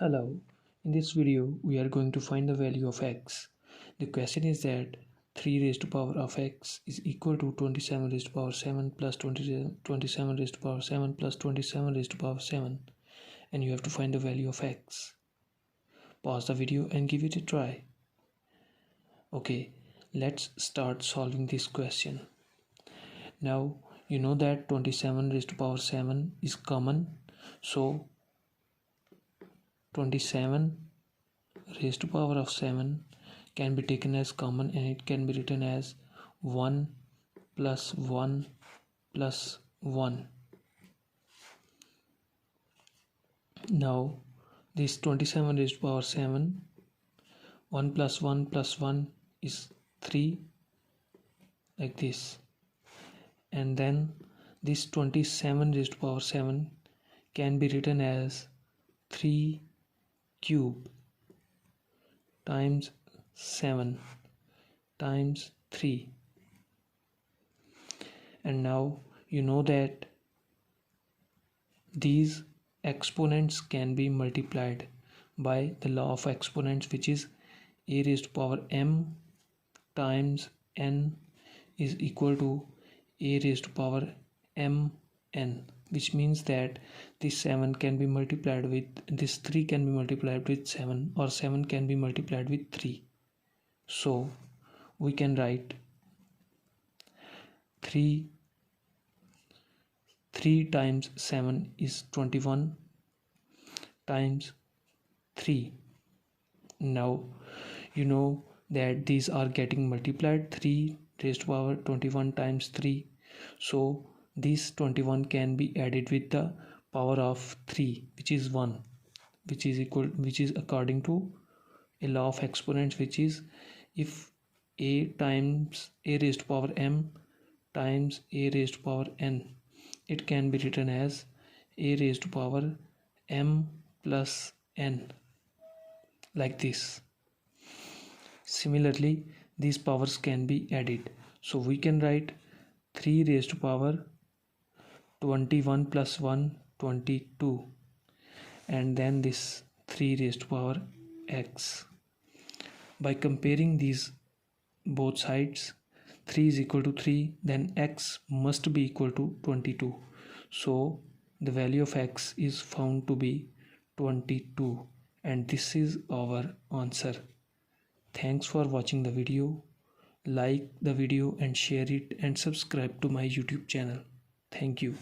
Hello, in this video we are going to find the value of x. The question is that 3 raised to power of x is equal to 27 raised to power 7 plus 27 raised to power 7 plus 27 raised to power 7, and you have to find the value of x. Pause the video and give it a try. Okay, let's start solving this question. Now you know that 27 raised to power 7 is common, so 27 raised to power of 7 can be taken as common, and it can be written as 1 plus 1 plus 1. Now this 27 raised to power 7, 1 plus 1 plus 1 is 3, like this, and then this 27 raised to power 7 can be written as 3 cube times 7 times 3. And now you know that these exponents can be multiplied by the law of exponents, which is a raised to power m times n is equal to a raised to power m n, which means that this 7 can be multiplied with this 3 can be multiplied with 7, or 7 can be multiplied with 3. So we can write 3 times 7 is 21 times 3. Now you know that these are getting multiplied, 3 raised to power 21 times 3. So this 21 can be added with the power of 3, which is 1, which is according to a law of exponents, which is if a times a raised to power m times a raised to power n, it can be written as a raised to power m plus n, like this. Similarly, these powers can be added, so we can write 3 raised to power 21 plus 1 22, and then this 3 raised to power x. By comparing these both sides, 3 is equal to 3, then x must be equal to 22. So the value of x is found to be 22, and this is our answer. Thanks for watching the video. Like the video and share it, and subscribe to my YouTube channel. Thank you.